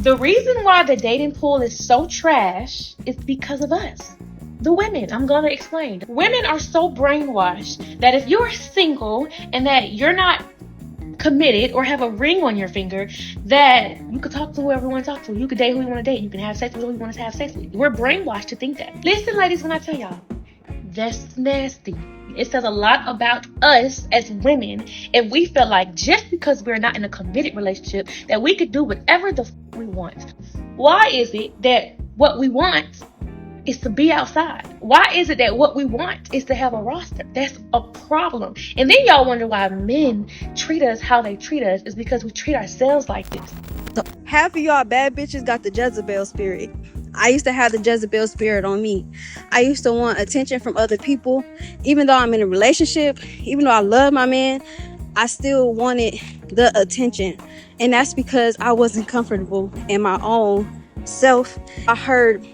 The reason why the dating pool is so trash is because of us. The women, I'm gonna explain. Women are so brainwashed that if you're single and that you're not committed or have a ring on your finger, that you could talk to whoever you want to talk to. You could date who you want to date. You can have sex with who you want to have sex with. We're brainwashed to think that. Listen, ladies, when I tell y'all, that's nasty. It says a lot about us as women if we feel like just because we're not in a committed relationship that we could do whatever the we want. Why is it that what we want is to be outside? Why is it that what we want is to have a roster? That's a problem. And then y'all wonder why men treat us how they treat us is because we treat ourselves like this. Half of y'all bad bitches got the Jezebel spirit. I used to have the Jezebel spirit on me. I used to want attention from other people. Even though I'm in a relationship, even though I love my man, I still wanted the attention. And that's because I wasn't comfortable in my own self. I heard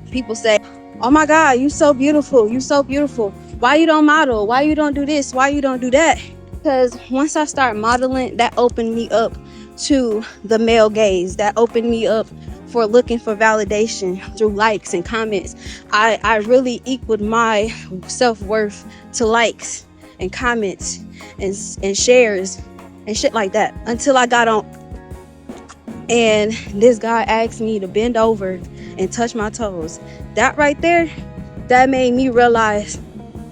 people say, oh my God, you so beautiful. You so beautiful. Why you don't model? Why you don't do this? Why you don't do that? Because once I start modeling, that opened me up to the male gaze. That opened me up for looking for validation through likes and comments. I really equaled my self-worth to likes and comments and shares and shit like that until I got on. And this guy asked me to bend over and touch my toes. That right there, that made me realize,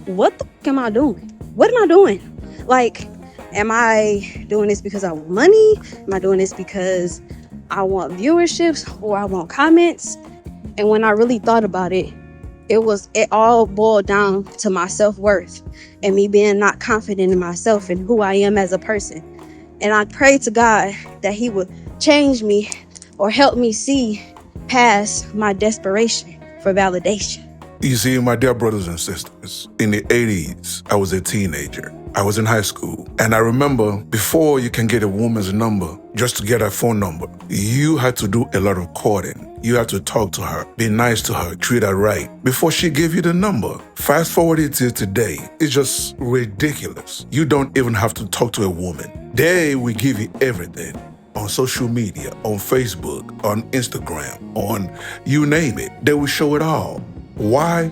what the fuck am I doing? What am I doing? Like, am I doing this because I want money? Am I doing this because I want viewerships or I want comments? And when I really thought about it, it all boiled down to my self-worth and me being not confident in myself and who I am as a person. And I prayed to God that he would change me or help me see past my desperation for validation. You see, my dear brothers and sisters, in the 80s, I was a teenager. I was in high school. And I remember before you can get a woman's number, just to get her phone number, you had to do a lot of courting. You had to talk to her, be nice to her, treat her right before she gave you the number. Fast forward it to today, it's just ridiculous. You don't even have to talk to a woman. They will give you everything. On social media, on Facebook, on Instagram, on you name it. They will show it all. Why?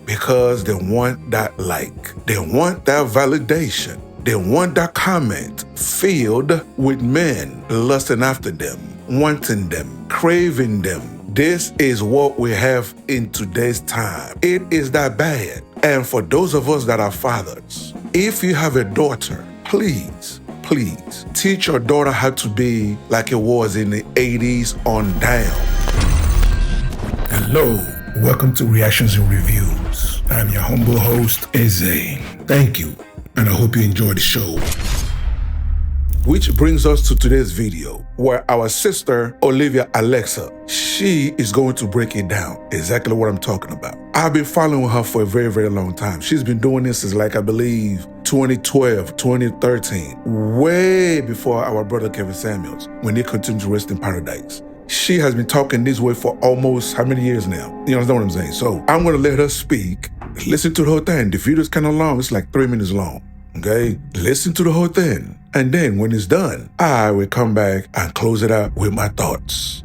Because they want that like. They want that validation. They want that comment filled with men lusting after them, wanting them, craving them. This is what we have in today's time. It is that bad. And for those of us that are fathers, if you have a daughter, please teach your daughter how to be like it was in the 80s on down. Hello, welcome to Reactions and Reviews. I'm your humble host, Eze. Thank you, and I hope you enjoy the show. Which brings us to today's video, where our sister, Olivia Alexa, she is going to break it down, exactly what I'm talking about. I've been following her for a very, very long time. She's been doing this since, like, I believe, 2012, 2013, way before our brother Kevin Samuels, when he continued to rest in paradise. She has been talking this way for almost how many years now? You understand what I'm saying? So I'm going to let her speak. Listen to the whole thing. The video's kind of long. It's like 3 minutes long. Okay? Listen to the whole thing. And then when it's done, I will come back and close it out with my thoughts.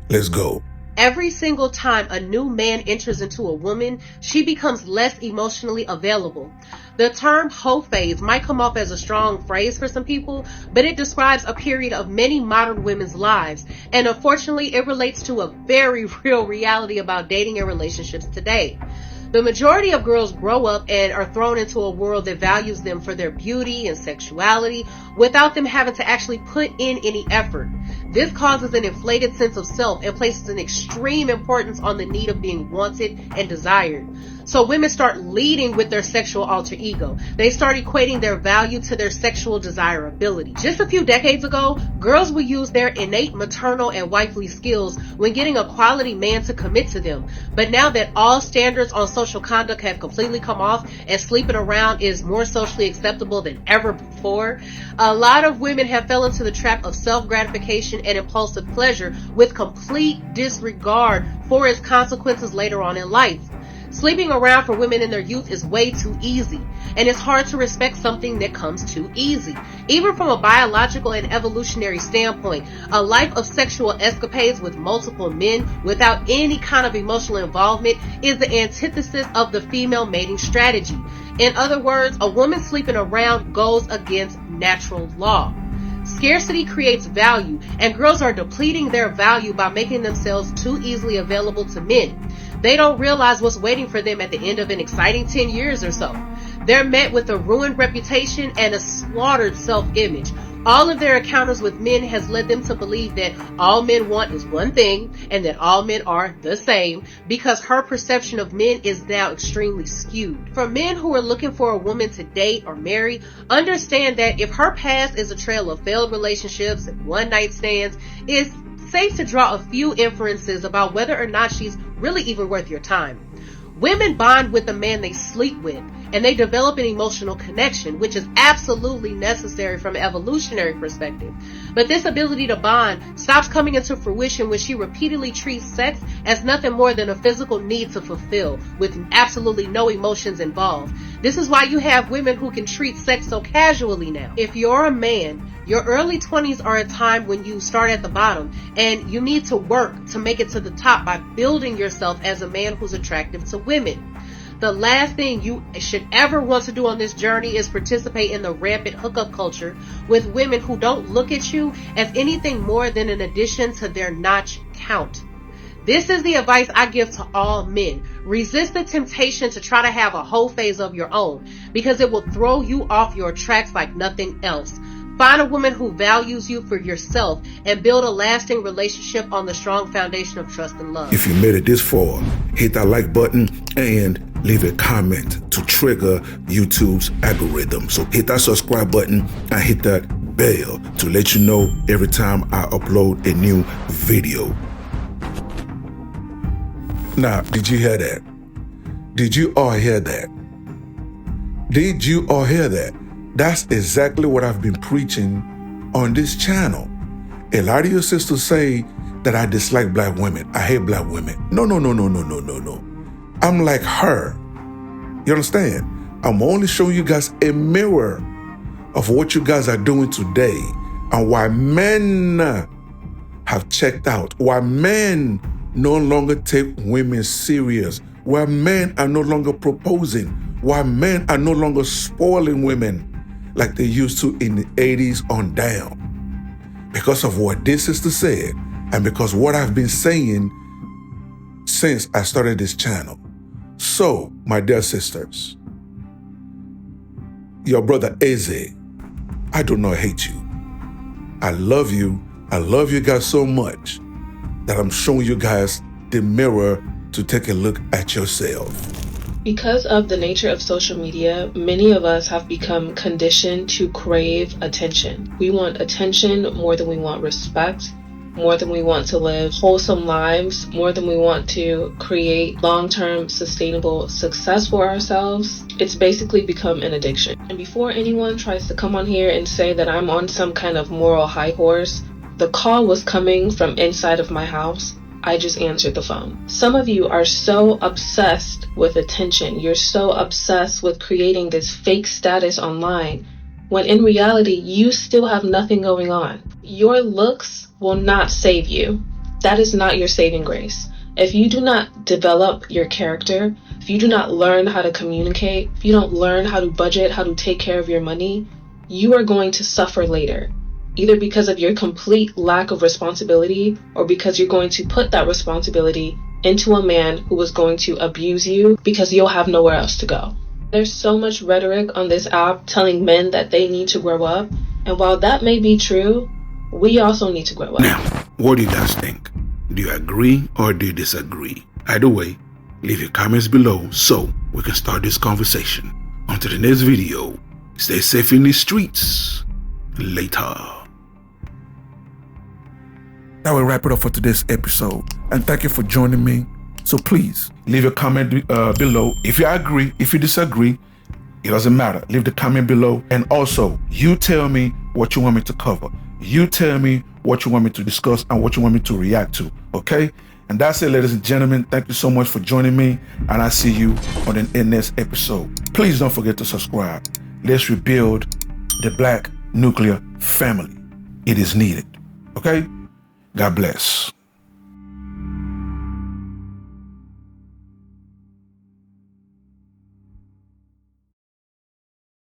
Let's go. Every single time a new man enters into a woman, she becomes less emotionally available. The term hoe phase might come off as a strong phrase for some people, but it describes a period of many modern women's lives. And unfortunately, it relates to a very real reality about dating and relationships today. The majority of girls grow up and are thrown into a world that values them for their beauty and sexuality without them having to actually put in any effort. This causes an inflated sense of self and places an extreme importance on the need of being wanted and desired. So women start leading with their sexual alter ego. They start equating their value to their sexual desirability. Just a few decades ago, girls would use their innate maternal and wifely skills when getting a quality man to commit to them. But now that all standards on social conduct have completely come off and sleeping around is more socially acceptable than ever before, a lot of women have fell into the trap of self-gratification and impulsive pleasure with complete disregard for its consequences later on in life. Sleeping around for women in their youth is way too easy, and it's hard to respect something that comes too easy. Even from a biological and evolutionary standpoint, a life of sexual escapades with multiple men without any kind of emotional involvement is the antithesis of the female mating strategy. In other words, a woman sleeping around goes against natural law. Scarcity creates value, and girls are depleting their value by making themselves too easily available to men. They don't realize what's waiting for them at the end of an exciting 10 years or so. They're met with a ruined reputation and a slaughtered self-image. All of their encounters with men has led them to believe that all men want is one thing and that all men are the same, because her perception of men is now extremely skewed. For men who are looking for a woman to date or marry, understand that if her past is a trail of failed relationships and one-night stands, it's safe to draw a few inferences about whether or not she's really even worth your time. Women bond with the man they sleep with, and they develop an emotional connection, which is absolutely necessary from an evolutionary perspective. But this ability to bond stops coming into fruition when she repeatedly treats sex as nothing more than a physical need to fulfill, with absolutely no emotions involved. This is why you have women who can treat sex so casually now. If you're a man, your early 20s are a time when you start at the bottom, and you need to work to make it to the top by building yourself as a man who's attractive to women. The last thing you should ever want to do on this journey is participate in the rampant hookup culture with women who don't look at you as anything more than an addition to their notch count. This is the advice I give to all men. Resist the temptation to try to have a whole phase of your own, because it will throw you off your tracks like nothing else. Find a woman who values you for yourself and build a lasting relationship on the strong foundation of trust and love. If you made it this far, hit that like button and leave a comment to trigger YouTube's algorithm. So hit that subscribe button and hit that bell to let you know every time I upload a new video. Now, did you hear that? Did you all hear that? Did you all hear that? That's exactly what I've been preaching on this channel. A lot of your sisters say that I dislike black women. I hate black women. No. I'm like her. You understand? I'm only showing you guys a mirror of what you guys are doing today and why men have checked out, why men no longer take women serious, why men are no longer proposing, why men are no longer spoiling women like they used to in the 80s on down. Because of what this sister said, and because what I've been saying since I started this channel. So, my dear sisters, your brother Eze, I do not hate you. I love you. I love you guys so much that I'm showing you guys the mirror to take a look at yourself. Because of the nature of social media, many of us have become conditioned to crave attention. We want attention more than we want respect, more than we want to live wholesome lives, more than we want to create long-term sustainable success for ourselves. It's basically become an addiction. And before anyone tries to come on here and say that I'm on some kind of moral high horse, the call was coming from inside of my house. I just answered the phone. Some of you are so obsessed with attention. You're so obsessed with creating this fake status online, when in reality, you still have nothing going on. Your looks will not save you. That is not your saving grace. If you do not develop your character, if you do not learn how to communicate, if you don't learn how to budget, how to take care of your money, you are going to suffer later. Either because of your complete lack of responsibility, or because you're going to put that responsibility into a man who is going to abuse you because you'll have nowhere else to go. There's so much rhetoric on this app telling men that they need to grow up, and while that may be true, we also need to grow up. Now, what do you guys think? Do you agree or do you disagree? Either way, leave your comments below so we can start this conversation. Until the next video, stay safe in the streets. Later. That will wrap it up for today's episode. And thank you for joining me. So please, leave a comment below. If you agree, if you disagree, it doesn't matter. Leave the comment below. And also, you tell me what you want me to cover. You tell me what you want me to discuss and what you want me to react to, okay? And that's it, ladies and gentlemen. Thank you so much for joining me, and I'll see you on the next episode. Please don't forget to subscribe. Let's rebuild the Black nuclear family. It is needed. Okay? God bless.